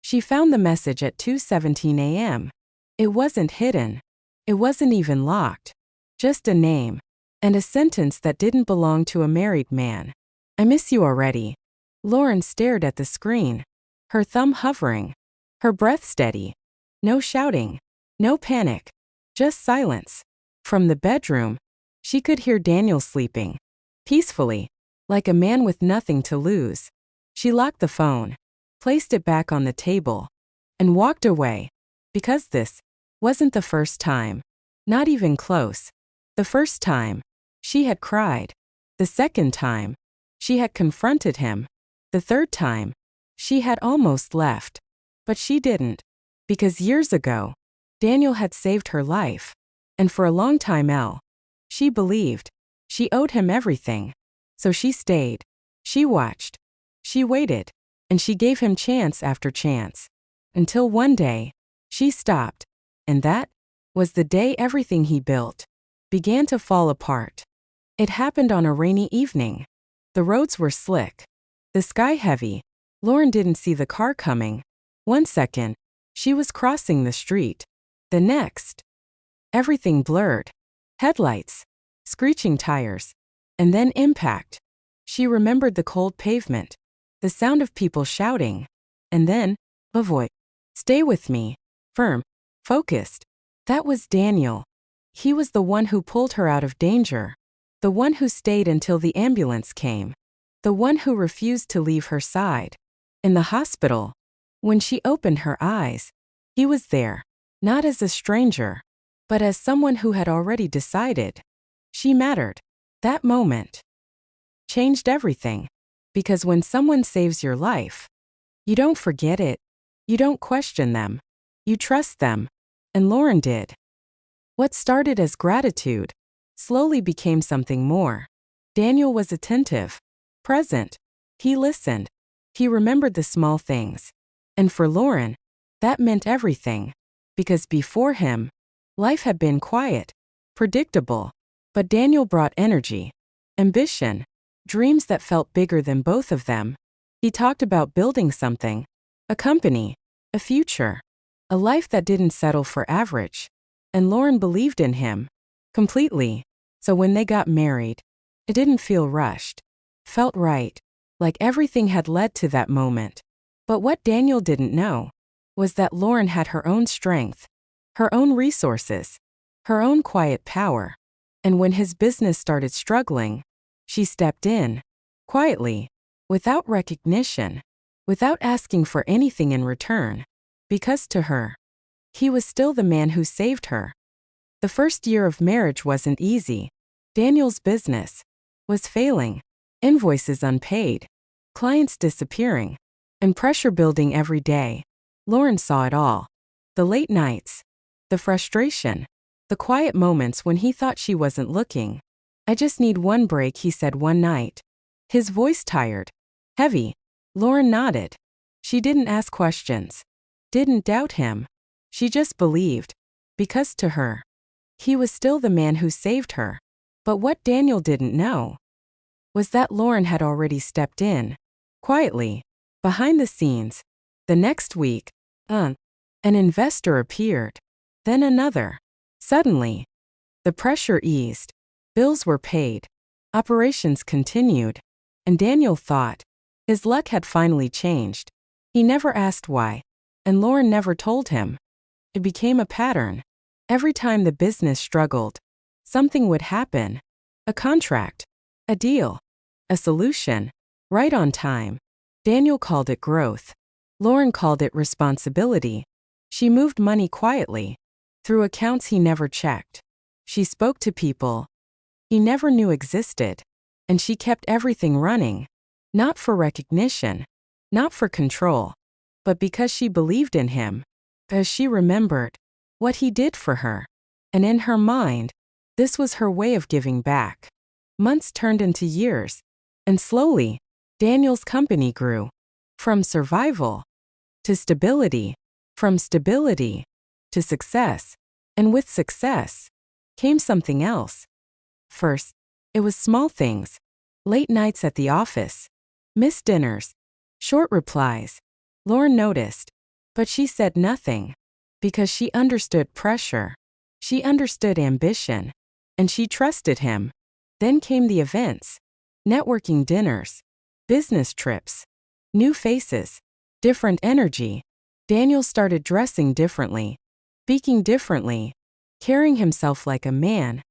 She found the message at 2:17 a.m. It wasn't hidden. It wasn't even locked. Just a name. And a sentence that didn't belong to a married man. I miss you already. Lauren stared at the screen, her thumb hovering, her breath steady. No shouting, no panic, just silence. From the bedroom, she could hear Daniel sleeping, peacefully, like a man with nothing to lose. She locked the phone, placed it back on the table, and walked away. Because this wasn't the first time, not even close. The first time, she had cried. The second time, she had confronted him. The third time, she had almost left. But she didn't. Because years ago, Daniel had saved her life. And for a long time she believed she owed him everything. So she stayed. She watched. She waited. And she gave him chance after chance. Until one day, she stopped. And that was the day everything he built began to fall apart. It happened on a rainy evening. The roads were slick. The sky heavy. Lauren didn't see the car coming. 1 second, she was crossing the street. The next, everything blurred. Headlights, screeching tires, and then impact. She remembered the cold pavement, the sound of people shouting, and then a voice. Stay with me. Firm, focused. That was Daniel. He was the one who pulled her out of danger. The one who stayed until the ambulance came. The one who refused to leave her side. In the hospital, when she opened her eyes, he was there, not as a stranger, but as someone who had already decided she mattered. That moment changed everything. Because when someone saves your life, you don't forget it. You don't question them. You trust them. And Lauren did. What started as gratitude slowly became something more. Daniel was attentive, present. He listened. He remembered the small things. And for Lauren, that meant everything. Because before him, life had been quiet, predictable. But Daniel brought energy, ambition, dreams that felt bigger than both of them. He talked about building something, a company, a future, a life that didn't settle for average. And Lauren believed in him completely. So when they got married, it didn't feel rushed. Felt right, like everything had led to that moment. But what Daniel didn't know was that Lauren had her own strength, her own resources, her own quiet power. And when his business started struggling, she stepped in, quietly, without recognition, without asking for anything in return. Because to her, he was still the man who saved her. The first year of marriage wasn't easy. Daniel's business was failing, invoices unpaid, clients disappearing, and pressure building every day. Lauren saw it all. The late nights, the frustration, the quiet moments when he thought she wasn't looking. I just need one break, he said one night. His voice tired, heavy. Lauren nodded. She didn't ask questions, didn't doubt him. She just believed. Because to her, he was still the man who saved her. But what Daniel didn't know was that Lauren had already stepped in, quietly, behind the scenes. The next week, an investor appeared. Then another. Suddenly, the pressure eased. Bills were paid. Operations continued. And Daniel thought his luck had finally changed. He never asked why. And Lauren never told him. It became a pattern. Every time the business struggled, something would happen. A contract, a deal, a solution, right on time. Daniel called it growth. Lauren called it responsibility. She moved money quietly, through accounts he never checked. She spoke to people he never knew existed. And she kept everything running. Not for recognition, not for control, but because she believed in him. As she remembered what he did for her. And in her mind, this was her way of giving back. Months turned into years. And slowly, Daniel's company grew. From survival to stability. From stability to success. And with success came something else. First, it was small things. Late nights at the office. Missed dinners. Short replies. Lauren noticed But she said nothing. Because she understood pressure. She understood ambition. And she trusted him. Then came the events. Networking dinners. Business trips. New faces. Different energy. Daniel started dressing differently. Speaking differently. Carrying himself like a man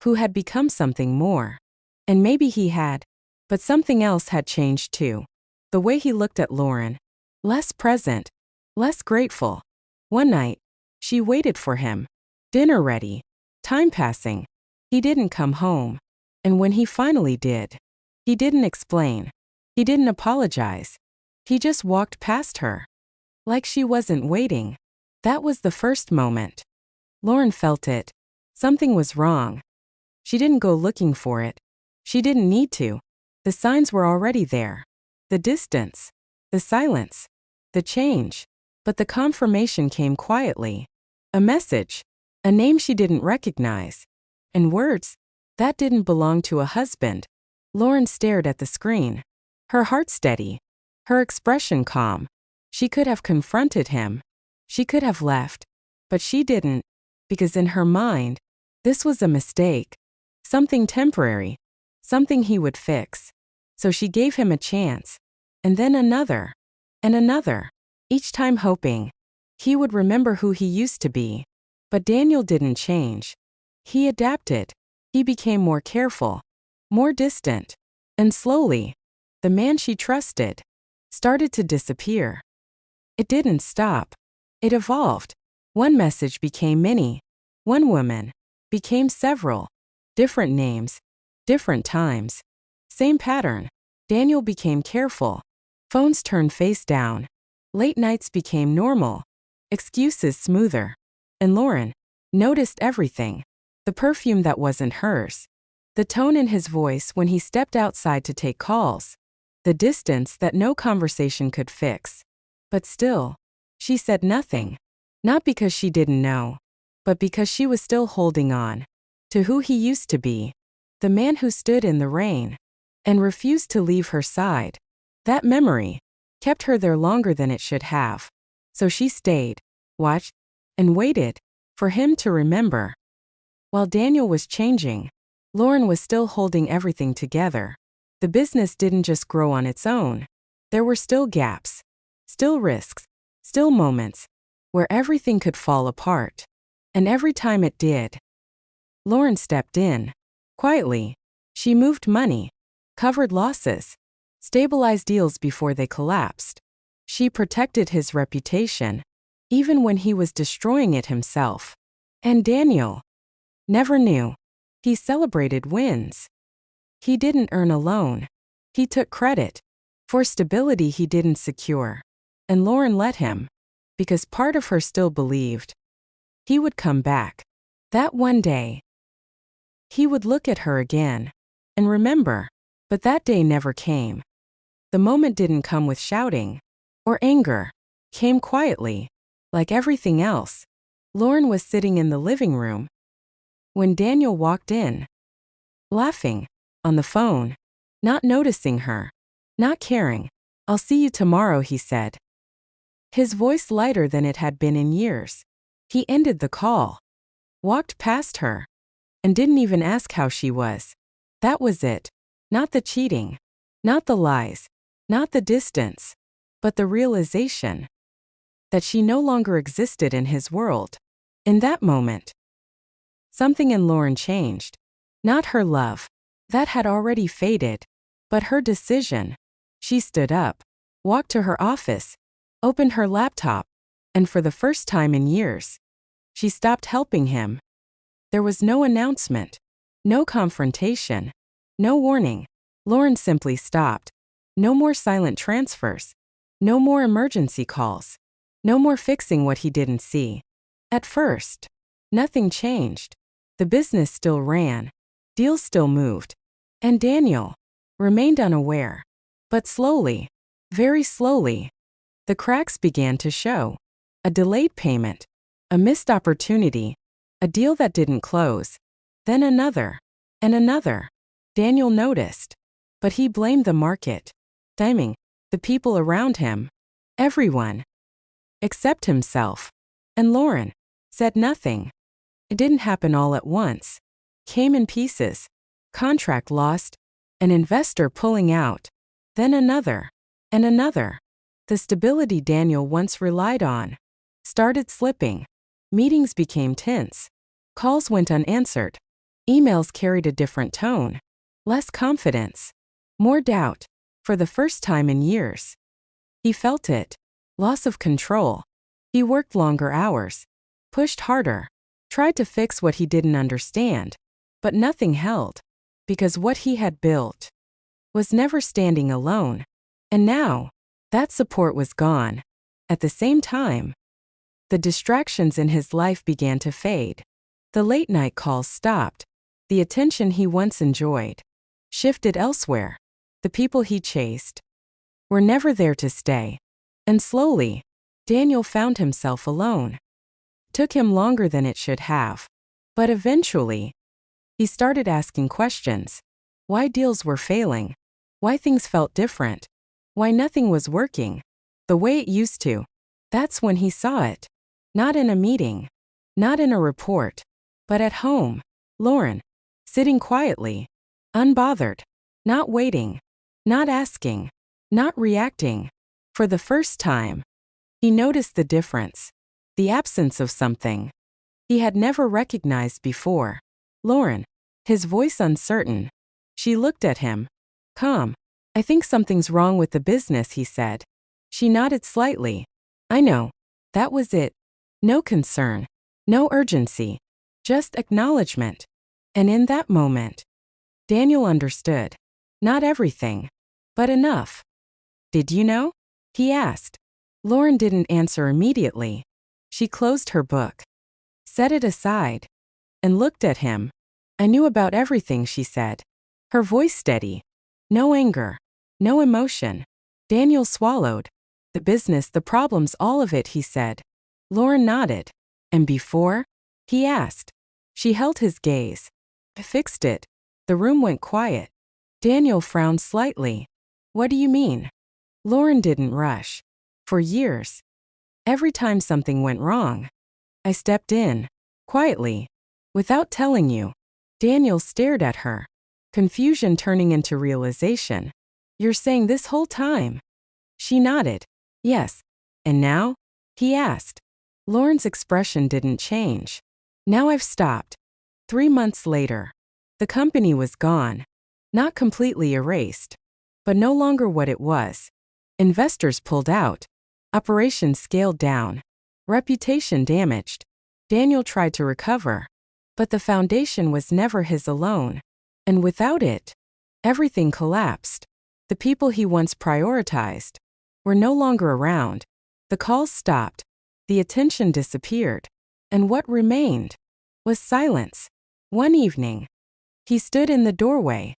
who had become something more. And maybe he had. But something else had changed too. The way he looked at Lauren. Less present. Less grateful. One night, she waited for him. Dinner ready. Time passing. He didn't come home. And when he finally did, he didn't explain. He didn't apologize. He just walked past her. Like she wasn't waiting. That was the first moment. Lauren felt it. Something was wrong. She didn't go looking for it. She didn't need to. The signs were already there. The distance. The silence. The change. But the confirmation came quietly. A message. A name she didn't recognize. And words that didn't belong to a husband. Lauren stared at the screen. Her heart steady. Her expression calm. She could have confronted him. She could have left. But she didn't. Because in her mind, this was a mistake. Something temporary. Something he would fix. So she gave him a chance. And then another. And another. Each time hoping he would remember who he used to be. But Daniel didn't change. He adapted. He became more careful. More distant. And slowly, the man she trusted started to disappear. It didn't stop. It evolved. One message became many. One woman became several. Different names. Different times. Same pattern. Daniel became careful. Phones turned face down. Late nights became normal. Excuses smoother. And Lauren noticed everything. The perfume that wasn't hers. The tone in his voice when he stepped outside to take calls. The distance that no conversation could fix. But still, she said nothing. Not because she didn't know, but because she was still holding on to who he used to be. The man who stood in the rain and refused to leave her side. That memory kept her there longer than it should have. So she stayed, watched, and waited for him to remember. While Daniel was changing, Lauren was still holding everything together. The business didn't just grow on its own. There were still gaps, still risks, still moments where everything could fall apart. And every time it did, Lauren stepped in. Quietly, she moved money, covered losses, stabilized deals before they collapsed. She protected his reputation, even when he was destroying it himself. And Daniel never knew. He celebrated wins. He didn't earn alone. He took credit for stability he didn't secure. And Lauren let him, because part of her still believed he would come back. That one day, he would look at her again and remember. But that day never came. The moment didn't come with shouting or anger. Came quietly, like everything else. Lauren was sitting in the living room when Daniel walked in, laughing, on the phone, not noticing her, not caring. "I'll see you tomorrow," he said. His voice lighter than it had been in years. He ended the call, walked past her, and didn't even ask how she was. That was it. Not the cheating, not the lies, not the distance, but the realization that she no longer existed in his world. In that moment, something in Lauren changed. Not her love. That had already faded. But her decision. She stood up, walked to her office, opened her laptop, and for the first time in years, she stopped helping him. There was no announcement, no confrontation, no warning. Lauren simply stopped. No more silent transfers. No more emergency calls. No more fixing what he didn't see. At first, nothing changed. The business still ran. Deals still moved. And Daniel remained unaware. But slowly, very slowly, the cracks began to show. A delayed payment. A missed opportunity. A deal that didn't close. Then another. And another. Daniel noticed. But he blamed the market. Timing. The people around him. Everyone. except himself. And Lauren said nothing. It didn't happen all at once. Came in pieces. Contract lost. An investor pulling out. Then another. And another. The stability Daniel once relied on started slipping. Meetings became tense. Calls went unanswered. Emails carried a different tone. Less confidence. More doubt. For the first time in years. He felt it. Loss of control. He worked longer hours. Pushed harder. Tried to fix what he didn't understand. But nothing held. Because what he had built was never standing alone. And now, that support was gone. At the same time, the distractions in his life began to fade. The late-night calls stopped. The attention he once enjoyed shifted elsewhere. The people he chased were never there to stay. And slowly, Daniel found himself alone. Took him longer than it should have. But eventually, he started asking questions. Why deals were failing. Why things felt different. Why nothing was working the way it used to. That's when he saw it. Not in a meeting. Not in a report. But at home. Lauren. Sitting quietly. Unbothered. Not waiting. Not asking. Not reacting. For the first time, he noticed the difference. The absence of something he had never recognized before. Lauren. His voice uncertain. She looked at him. Calm. I think something's wrong with the business, he said. She nodded slightly. I know. That was it. No concern. No urgency. Just acknowledgement. And in that moment, Daniel understood. Not everything. But enough. Did you know? He asked. Lauren didn't answer immediately. She closed her book. Set it aside. And looked at him. I knew about everything, she said. Her voice steady. No anger. No emotion. Daniel swallowed. The business, the problems, all of it, he said. Lauren nodded. And before? He asked. She held his gaze. I fixed it. The room went quiet. Daniel frowned slightly. What do you mean? Lauren didn't rush. For years. Every time something went wrong, I stepped in. Quietly. Without telling you. Daniel stared at her. Confusion turning into realization. You're saying this whole time? She nodded. Yes. And now? He asked. Lauren's expression didn't change. Now I've stopped. 3 months later. The company was gone. Not completely erased. But no longer what it was. Investors pulled out. Operations scaled down. Reputation damaged. Daniel tried to recover. But the foundation was never his alone. And without it, everything collapsed. The people he once prioritized were no longer around. The calls stopped. The attention disappeared. And what remained was silence. One evening, he stood in the doorway,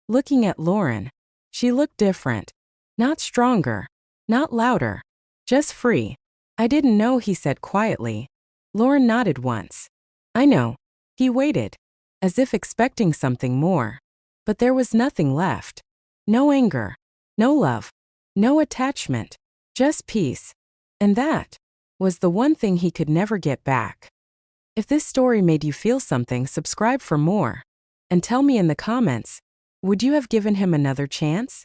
looking at Lauren. She looked different. Not stronger. Not louder. Just free. I didn't know, he said quietly. Lauren nodded once. I know. He waited, as if expecting something more. But there was nothing left. No anger. No love. No attachment. Just peace. And that was the one thing he could never get back. If this story made you feel something, subscribe for more. And tell me in the comments, would you have given him another chance?